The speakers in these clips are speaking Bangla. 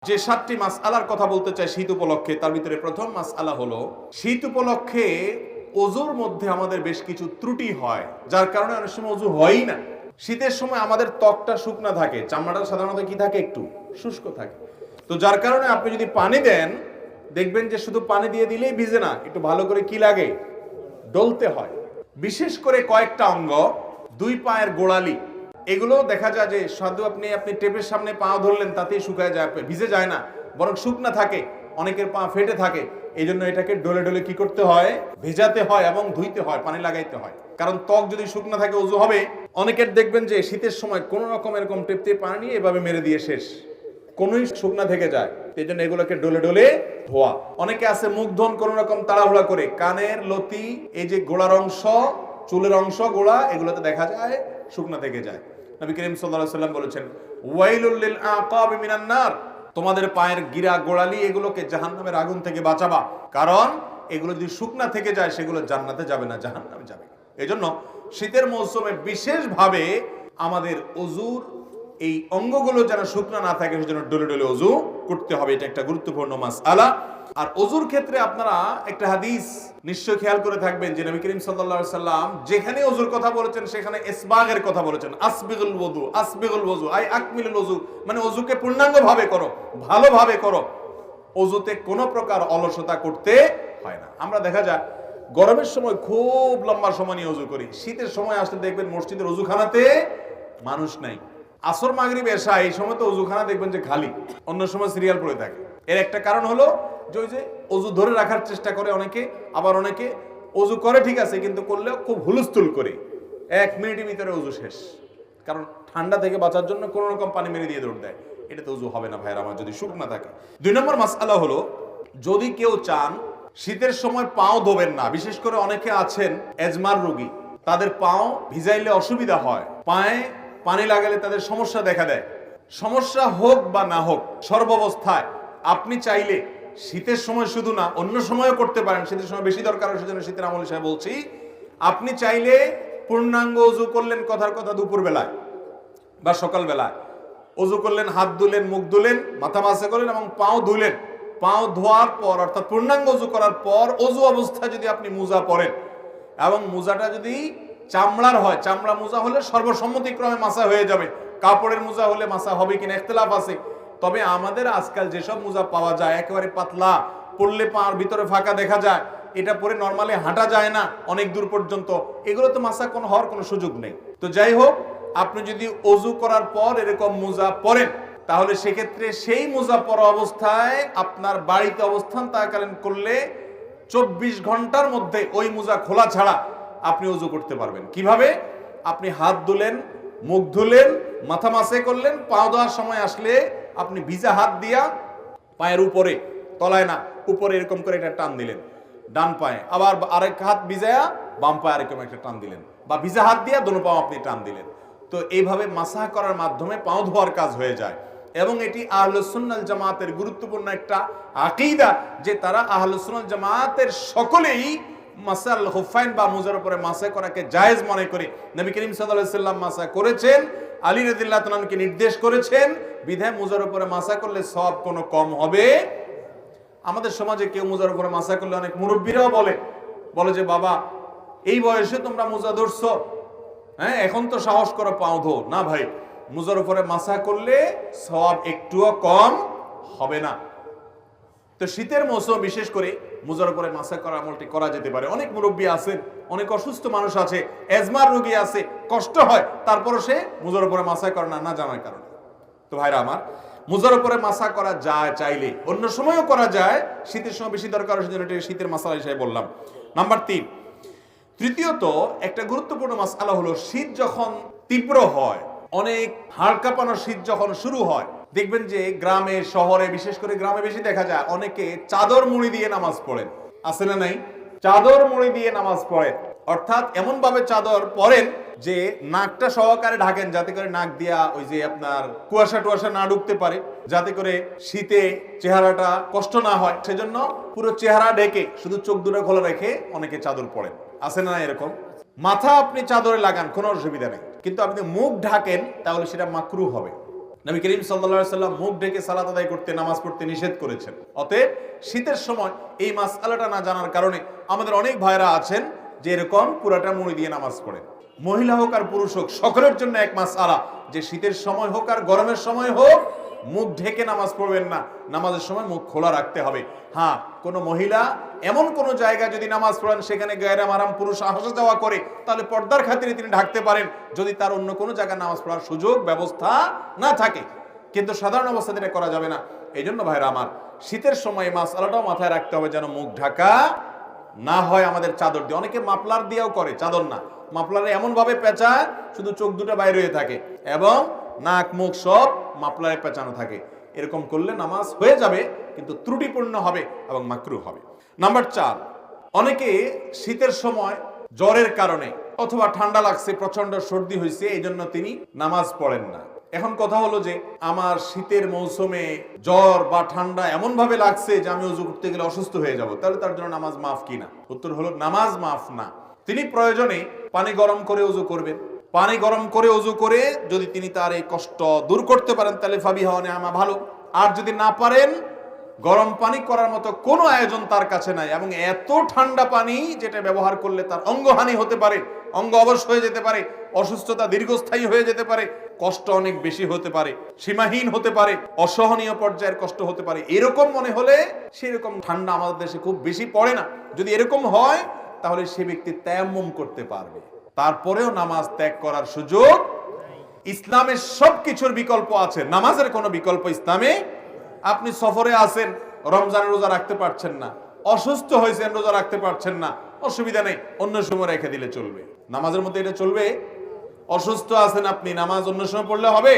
যে 7টি মাসআলার কথা বলতে চাই শীত উপলক্ষে, তার ভিতরে প্রথম মাসআলা হলো শীত উপলক্ষে ওযুর মধ্যে আমাদের বেশ কিছু ত্রুটি হয়, যার কারণে অনেক সময় ওযু হয়ই না। শীতের সময় আমাদের ত্বকটা শুকনা থাকে, চামড়াটা সাধারণত কি থাকে, একটু শুষ্ক থাকে। তো যার কারণে আপনি যদি পানি দেন, দেখবেন যে শুধু পানি দিয়ে দিলেই ভিজে না, একটু ভালো করে কি লাগে, ডলতে হয়। বিশেষ করে কয়েকটা অঙ্গ, 2 পায়ের গোড়ালি, এগুলো দেখা যায় যে শুধু আপনি টেপের সামনে পা ধরলেন তাতেই শুকায় যায়, ভিজে যায় না, বরং শুকনা থাকে, অনেকের পা ফেটে থাকে। এই জন্য এটাকে ডলে ডলে কি করতে হয়, ভেজাতে হয় এবং ধুইতে হয়, পানি লাগাইতে হয়। কারণ ত্বক যদি শুকনা থাকে ওযু হবে। অনেকের দেখবেন যে শীতের সময় কোন রকম এরকম টেপতে পানি নিয়ে এভাবে মেরে দিয়ে শেষ, কোনই শুকনা থেকে যায়। এই জন্য এগুলোকে ডলে ডলে ধোয়া। অনেকে আছে মুখ ধোন কোন রকম তাড়াহুড়া করে, কানের লতি, এই যে গোড়ার অংশ, চুলের অংশ, গোড়া, এগুলোতে দেখা যায় শুকনা থেকে যায়। নবী করিম সাল্লাল্লাহু আলাইহি ওয়াসাল্লাম বলেছেন, ওয়াইলুল লিল আকাবি মিনান নার, তোমাদের পায়ের গিরা গোড়ালি এগুলোকে জাহান্নামের আগুন থেকে বাঁচাবা, কারণ এগুলো যদি শুকনা থেকে যায় সেগুলো জান্নাতে যাবে না, জাহান্নামে যাবে। এজন্য শীতের মৌসুমে বিশেষভাবে আমাদের ওযুর এই অঙ্গগুলো যেন শুকনা না থাকে সেজন্য ডলে ডলে ওযু করতে হবে। এটা একটা গুরুত্বপূর্ণ মাসআলা। আর ওযুর ক্ষেত্রে আপনারা একটা হাদিস নিশ্চয় খেয়াল করে থাকবেন যে নবী করিম সাল্লাল্লাহু আলাইহি সাল্লাম যেখানে ওযুর কথা বলেছেন সেখানে ইসবাগের কথা বলেছেন। আসবিগুল ওযু, আসবিগুল ওযু আই আকমিলুল ওযু, মানে ওযুকে পূর্ণাঙ্গভাবে করো, ভালোভাবে করো। ওযুতে কোনো প্রকার অলসতা করতে হয় না। আমরা দেখা যায় গরমের সময় খুব লম্বা সময় নিয়ে ওযু করি, শীতের সময় আসলে দেখবেন মসজিদের ওযুখানাতে মানুষ নাই। আসর মাগরিব এশা এই সময় তো ওযুখানা দেখবেন যে খালি, অন্য সময় সিরিয়াল পড়ে থাকে। এর একটা কারণ হলো যে ওই যে ওযু ধরে রাখার চেষ্টা করে অনেকে, আবার অনেকে ওযু করে ঠিক আছে কিন্তু করলেও খুব হুলস্থুল করে, 1 মিনিটের ভিতরে ওযু শেষ। কারণ ঠান্ডা থেকে বাঁচার জন্য কোনো রকম পানি মেরে দিয়ে দৌড় দেয়। এটা তো ওযু হবে না ভাইরা আমার, যদি শুকনা থাকে। 2 নম্বর মাসআলা হলো, যদি কেউ চান শীতের সময় পাও ধোবেন না, বিশেষ করে অনেকে আছেন এজমার রোগী, তাদের পাও ভিজাইলে অসুবিধা হয়, পায়ে পানি লাগালে তাদের সমস্যা দেখা দেয়। সমস্যা হোক বা না হোক, সর্বাবস্থায় আপনি চাইলে শীতের সময় শুধু না অন্য সময়ও করতে পারেন, শীতের সময় বেশি দরকার, সেজন্য শীতের আমল হিসেবে বলছি। আপনি চাইলে পূর্ণাঙ্গ ওযু করলেন, কথার কথা দুপুর বেলায় বা সকাল বেলায় ওযু করলেন, হাত ধুলেন, মুখ ধুলেন, মাথা মাসা করলেন এবং পাও ধুলেন। পাও ধোয়ার পর অর্থাৎ পূর্ণাঙ্গ ওযু করার পর ওযু অবস্থায় যদি আপনি মোজা পরেন এবং মোজাটা যদি চামড়ার হয়, চামড়া মোজা হলে সর্বসম্মতিক্রমে মাসা হয়ে যাবে। কাপড়ের মোজা হলে মাসা হবে কিনা ইখতিলাফ আছে। তবে আমাদের আজকাল যেসব মোজা পাওয়া যায় একেবারে পাতলা, পরলে পার ভিতরে ফাঁকা দেখা যায়, এটা পরে নরমালি হাঁটা যায় না অনেক দূর পর্যন্ত, এগুলো তো মাসা কোনো হওয়ার কোনো সুযোগ নেই। তো যাই হোক, আপনি যদি ওযু করার পর এরকম মোজা পরেন তাহলে সেক্ষেত্রে সেই মোজা পরা অবস্থায় আপনার বাড়িতে অবস্থান থাকাকালীন করলে 24 ঘন্টার মধ্যে ওই মোজা খোলা ছাড়া আপনি ওযু করতে পারবেন। কিভাবে? আপনি হাত ধুলেন, মুখ ধুলেন, মাথা মাসে করলেন, পা ধোয়ার সময় আসলে আপনি ভিজা হাত দিয়া পায়ের উপরে, তলায় না, উপরে এরকম করে একটা টান দিলেন ডান পায়ে, আবার আরেক হাত ভিজায়া বাম পায়ে এরকম একটা টান দিলেন, বা ভিজা হাত দিয়া দোনো পাও আপনি টান দিলেন। তো এইভাবে মাসাহ করার মাধ্যমে পাও ধোয়ার কাজ হয়ে যায়। এবং এটি আহলুস সুন্নাহ ওয়াল জামাতের গুরুত্বপূর্ণ একটা আকীদা যে তারা আহলুস সুন্নাহ ওয়াল জামাতের সকলেই মাসাল হুফাইন বা মুজার উপরে মাসা করাকে জায়েজ মনে করে। নবী করিম সাল্লাল্লাহু আলাইহি সাল্লাম মাসা করেছেন, আলী রাদিয়াল্লাহু তাআলা কে নির্দেশ করেছেন, বিধায় মুজার উপরে মাসা করলে সওয়াব কোনো কম হবে। আমাদের সমাজে কেউ মুজার উপরে মাসা করলে অনেক মুরব্বীরাও বলে যে বাবা এই বয়সে তোমরা মুজা ধরছো, হ্যাঁ এখন তো সাহস করে পাও ধো না। ভাই, মুজার উপরে মাসা করলে সওয়াব একটুও কম হবে না। তো শীতের মৌসুম বিশেষ করে মুজার উপরে মাসা করা আমলটি করা যেতে পারে। অনেক মুরব্বী আছেন, অনেক অসুস্থ মানুষ আছে, এজমার রোগী আছে, কষ্ট হয়, তারপরও সে মুজার উপরে মাসা করে না, না জানার কারণে। তো ভাইরা আমার, মুজার উপরে মাসা করা যায়, চাইলে অন্য সময়ও করা যায়, শীতের সময় বেশি দরকার, সেজন্য এটা শীতের মাসালা হিসেবে বললাম। নাম্বার 3, তৃতীয়ত একটা গুরুত্বপূর্ণ মাসআলা হলো শীত যখন তীব্র হয়, অনেক হাড় কাঁপানো শীত যখন শুরু হয়, দেখবেন যে গ্রামে শহরে, বিশেষ করে গ্রামে বেশি দেখা যায় অনেকে চাদর মুড়ি দিয়ে নামাজ পড়েন। আছে না নাই? চাদর মুড়ি দিয়ে নামাজ পড়েন, অর্থাৎ এমন ভাবে চাদর পরেন যে নাকটা সহকারে ঢাকেন, যাতে করে নাক দিয়া ওই যে আপনার কুয়াশা টুয়াশা না ঢুকতে পারে, যাতে করে শীতে চেহারাটা কষ্ট না হয়। সেজন্য পুরো চেহারা ঢেকে শুধু চোখ দুটো খোলা রেখে অনেকে চাদর পরেন। আছে না এরকম? মাথা আপনি চাদরে লাগান, কোনো অসুবিধা নেই, কিন্তু আপনি মুখ ঢাকেন তাহলে সেটা মাকরুহ হবে। নবী করিম সাল্লাল্লাহু আলাইহি সাল্লাম মুখ ঢেকে সালাত আদায় করতে, নামাজ পড়তে নিষেধ করেছেন। অতএব শীতের সময় এই মাসআলাটা না জানার কারণে আমাদের অনেক ভাইরা আছেন যে এরকম পুরাটা মুড়ি দিয়ে নামাজ পড়েন। মহিলা হোক আর পুরুষ হোক, সকলের জন্য এক মাসআলা যে শীতের সময় হোক আর গরমের সময় হোক মুখ ঢেকে নামাজ পড়বেন না, নামাজের সময় মুখ খোলা রাখতে হবে। হ্যাঁ, কোন মহিলা এমন কোন জায়গায় যদি নামাজ পড়েন সেখানে গায়রে মাহরাম পুরুষ আসা যাওয়া করে, তাহলে পর্দার খাতিরে তিনি ঢাকতে পারেন, যদি তার অন্য কোনো জায়গায় নামাজ পড়ার সুযোগ ব্যবস্থা না থাকে। কিন্তু সাধারণ অবস্থাতে এটা করা যাবে না। এই জন্য ভাইরা আমার, শীতের সময় মাসআলাটাও মাথায় রাখতে হবে যেন মুখ ঢাকা না হয় আমাদের চাদর দিয়ে। অনেকে মাফলার দিয়েও করে, চাদর না, মাফলারে এমন ভাবে পেঁচায় শুধু চোখ দুটো বাইরে হয়ে থাকে এবং নাক মুখ সব মাফলারে পেঁচানো থাকে। এরকম করলে নামাজ হয়ে যাবে কিন্তু ত্রুটিপূর্ণ হবে এবং মাকরুহ হবে। নাম্বার 4, অনেকে শীতের সময় জ্বরের কারণে অথবা ঠান্ডা লাগছে, প্রচন্ড সর্দি হয়েছে, এই জন্য তিনি নামাজ পড়েন না। এখন কথা হলো যে আমার শীতের মৌসুমে জ্বর বা ঠান্ডা এমন ভাবে লাগছে যে আমি ওযু করতে গেলে অসুস্থ হয়ে যাব, তাহলে তার জন্য নামাজ মাফ কিনা? উত্তর হলো নামাজ মাফ না। তিনি প্রয়োজনে পানি গরম করে ওযু করবেন। পানি গরম করে ওযু করে যদি তিনি তার এই কষ্ট দূর করতে পারেন তাহলে ফাবিহা ওয়া নি'মা, ভালো। আর যদি না পারেন, গরম পানি করার মতো কোনো আয়োজন তার কাছে নাই এবং এত ঠান্ডা পানি যেটা ব্যবহার করলে তার অঙ্গহানি হতে পারে, অঙ্গ অবশ হয়ে যেতে পারে, অসুস্থতা দীর্ঘস্থায়ী হয়ে যেতে পারে, কষ্ট অনেক বেশি হতে পারে, সীমাহীন হতে পারে, অসহনীয় পর্যায়ের কষ্ট হতে পারে, এরকম মনে হলে সেরকম ঠান্ডা আমাদের দেশে খুব বেশি পড়ে না। যদি এরকম হয় তাহলে সে ব্যক্তি তায়াম্মুম করতে পারবে, তারপরেও নামাজ ত্যাগ করার সুযোগ। ইসলামের সবকিছুর বিকল্প আছে, নামাজের কোনো বিকল্প ইসলামে। আপনি সফরে আছেন, রমজানের রোজা রাখতে পারছেন না, অসুস্থ হয়েছেন, রোজা রাখতে পারছেন না, অসুবিধা নেই, অন্য সময় রেখে দিলে চলবে। নামাজের মধ্যে এটা চলবে? অসুস্থ আছেন আপনি, নামাজ অন্য সময় পড়লে হবে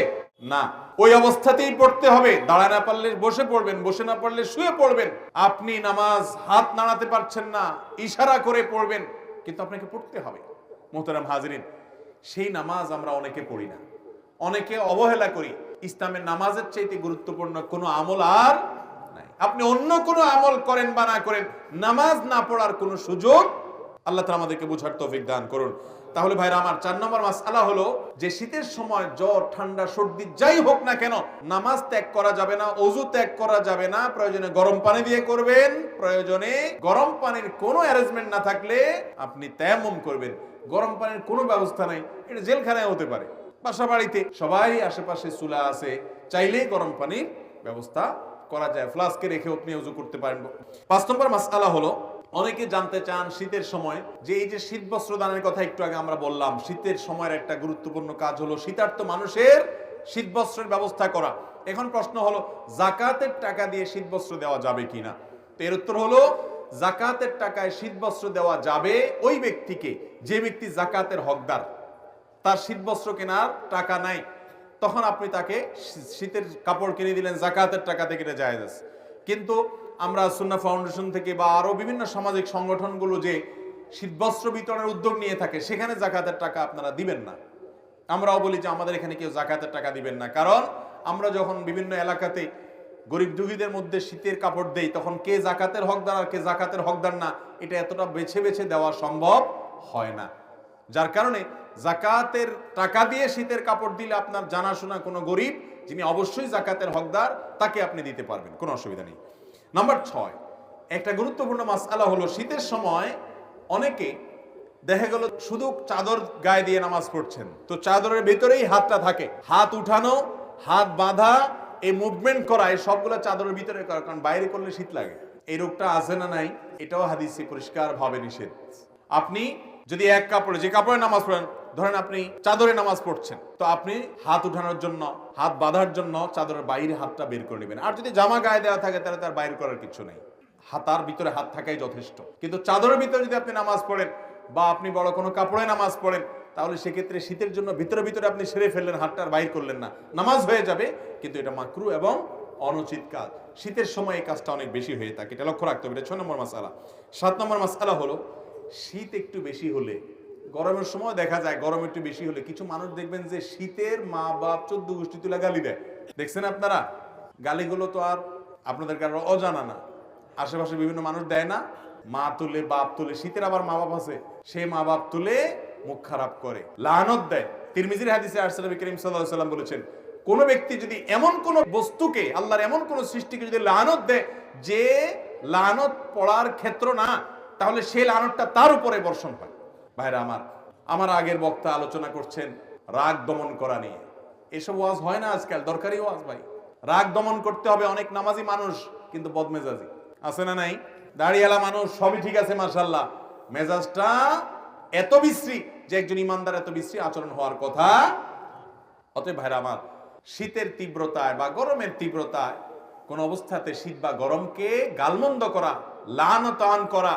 না, ওই অবস্থাতেই পড়তে হবে। দাঁড়ায় না পারলে বসে পড়বেন, বসে না পারলে শুয়ে পড়বেন। আপনি নামাজ হাত নাড়াতে পারছেন না, ইশারা করে পড়বেন, কিন্তু আপনাকে পড়তে হবে। মোহতারাম হাজিরিন, সেই নামাজ আমরা অনেকে পড়ি না, অনেকে অবহেলা করি। ইসলামের নামাজের চাইতে গুরুত্বপূর্ণ কোনো আমল আর নাই। আপনি অন্য কোনো আমল করেন বা না করেন, নামাজ না পড়ার কোনো সুযোগ আল্লাহ তাআলা আমাদেরকে বোঝার তৌফিক দান করুন। তাহলে ভাইরা আমার, 4 নম্বর মাসআলা হলো যে শীতের সময় জ্বর ঠান্ডা সর্দি যাই হোক না কেন, নামাজ ত্যাগ করা যাবে না, ওযু ত্যাগ করা যাবে না। প্রয়োজনে গরম পানি দিয়ে করবেন, প্রয়োজনে গরম পানির কোনো অ্যারেঞ্জমেন্ট না থাকলে আপনি তায়াম্মুম করবেন। গরম পানির কোনো ব্যবস্থা নাই, এটা জেলখানায় হতে পারে, বাসা বাড়িতে সবাই আশেপাশে চুলা আছে, চাইলেই গরম পানির ব্যবস্থা করা যায়, ফ্লাস্কে রেখে আপনি ওযু করতে পারেন। 5 নম্বর মাসআলা হলো, অনেকে জানতে চান শীতের সময় যে এই যে শীত বস্ত্র দানের কথা একটু আগে আমরা বললাম, শীতের সময়ের একটা গুরুত্বপূর্ণ কাজ হলো শীতার্ত মানুষের শীত বস্ত্রের ব্যবস্থা করা। এখন প্রশ্ন হলো, যাকাতের টাকা দিয়ে শীত বস্ত্র দেওয়া যাবে কিনা? তো এর উত্তর হলো, যাকাতের টাকায় শীত বস্ত্র দেওয়া যাবে ওই ব্যক্তিকে যে ব্যক্তি যাকাতের হকদার, তার শীত বস্ত্র কেনার টাকা নাই, তখন আপনি তাকে শীতের কাপড় কিনে দিলেন, যাকাতের টাকা থেকে এটা জায়েজ আছে। কিন্তু আমরা সুন্নাহ ফাউন্ডেশন থেকে বা আরো বিভিন্ন সামাজিক সংগঠনগুলো যে শীতবস্ত্র বিতরণের উদ্যোগ নিয়ে থাকে, সেখানে যাকাতের টাকা আপনারা দিবেন না। আমরাও বলি যে আমাদের এখানে কেউ যাকাতের টাকা দিবেন না, কারণ আমরা যখন বিভিন্ন এলাকাতে গরিব দুঃখীদের মধ্যে শীতের কাপড় দেই, তখন কে যাকাতের হকদার আর কে যাকাতের হকদার না, এটা এতটা বেছে বেছে দেওয়া সম্ভব হয় না। যার কারণে যাকাতের টাকা দিয়ে শীতের কাপড় দিলে আপনার জানাশোনা কোনো গরিব যিনি অবশ্যই যাকাতের হকদার, তাকে আপনি দিতে পারবেন, কোনো অসুবিধা নেই। নাম্বার 6, একটা গুরুত্বপূর্ণ মাসআলা হলো, শীতের সময় অনেকে দেখা গেল শুধু চাদর গায়ে দিয়ে নামাজ পড়ছেন, তো চাদরের ভিতরেই হাতটা থাকে, হাত উঠানো, হাত বাঁধা, এই মুভমেন্ট করা, এই সবগুলো চাদরের ভিতরে করা, কারণ বাইরে করলে শীত লাগে। এই রোগটা আছে না নাই, এটাও হাদিসে পরিষ্কার ভাবে নিষেধ। আপনি যদি এক কাপড়ে, যে কাপড়ে নামাজ পড়েন, ধরেন আপনি চাদরে নামাজ পড়ছেন, তো আপনি হাত উঠানোর জন্য, হাত বাঁধার জন্য চাদরের বাইরে হাতটা বের করে নেবেন। আর যদি জামা গায়ে দেওয়া থাকে তাহলে তার বাইর করার কিছু নেই, হাতার ভিতরে হাত থাকাই যথেষ্ট। কিন্তু চাদরের ভিতরে যদি আপনি নামাজ পড়েন বা আপনি বড় কোনো কাপড়ে নামাজ পড়েন, তাহলে সেক্ষেত্রে শীতের জন্য ভিতরে ভিতরে আপনি সেরে ফেললেন, হাতটার বাইর করলেন না, নামাজ হয়ে যাবে, কিন্তু এটা মাকরুহ এবং অনুচিত কাজ। শীতের সময় এই কাজটা অনেক বেশি হয়ে থাকে, এটা লক্ষ্য রাখতে হবে। এটা 6 নম্বর মাসআলা। 7 নম্বর মাসআলা হলো, শীত একটু বেশি হলে, গরমের সময় দেখা যায় গরম একটু বেশি হলে কিছু মানুষ দেখবেন যে শীতের মা বাপ 14 গোষ্ঠী তুলে গালি দেয়। দেখছেন আপনারা? গালিগুলো তো আর আপনাদের কারো অজানা না, আশেপাশে বিভিন্ন মানুষ দেয় না, মা তুলে, বাপ তুলে। শীতের আবার মা বাপ আছে, সেই মা বাপ তুলে মুখ খারাপ করে, লানত দেয়। তিরমিজির হাদিসে আসছে, নবী করিম সাল্লাল্লাহু আলাইহি ওয়াসাল্লাম বলেছেন, কোন ব্যক্তি যদি এমন কোন বস্তুকে, আল্লাহর এমন কোন সৃষ্টিকে যদি লানত দেয় যে লানত পড়ার ক্ষেত্র না, তাহলে সেই লানতটা তার উপরে বর্ষণ হয়। ভাইরা আমার আগের বক্তা আলোচনা করছেন রাগ দমন করা নিয়ে। এসব ওয়াজ হয় না আজকাল, দরকারি ওয়াজ ভাই। রাগ দমন করতে হবে। অনেক নামাজি মানুষ কিন্তু বদমেজাজি আছে না নাই? দাড়িওয়ালা মানুষ সবই ঠিক আছে মাশাআল্লাহ, মেজাজটা এত বিশ্রী যে একজন ইমানদার এত বিশ্রী আচরণ হওয়ার কথা। অতএব ভাইরা আমার, শীতের তীব্রতায় বা গরমের তীব্রতায় কোন অবস্থাতে শীত বা গরমকে গালমন্দ করা, লানতান করা,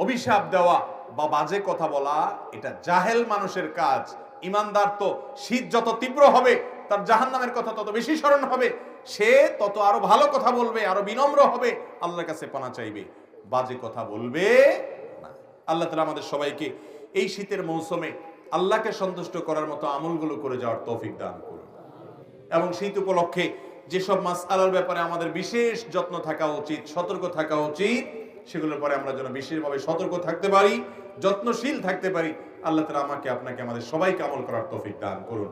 অভিশাপ দেওয়া বা বাজে কথা বলা, এটা জাহেল মানুষের কাজ। ইমানদার তো শীত যত তীব্র হবে তার জাহান্নামের কথা তত বেশি স্মরণ হবে, সে তত আরো ভালো কথা বলবে, আরো বিনম্র হবে, আল্লাহর কাছে পানা চাইবে, বাজে কথা বলবে না। আল্লাহ তাআলা আমাদের সবাইকে এই শীতের মৌসুমে আল্লাহকে সন্তুষ্ট করার মতো আমলগুলো করে যাওয়ার তৌফিক দান করুন। এবং শীত উপলক্ষে যেসব মাসআলার ব্যাপারে আমাদের বিশেষ যত্ন থাকা উচিত, সতর্ক থাকা উচিত, সেগুলোর পরে আমরা যেন বিশেষভাবে সতর্ক থাকতে পারি, যত্নশীল থাকতে পারি। আল্লাহ তাআলা আমাকে, আপনাকে, আমাদের সবাইকে আমল করার তৌফিক দান করুন।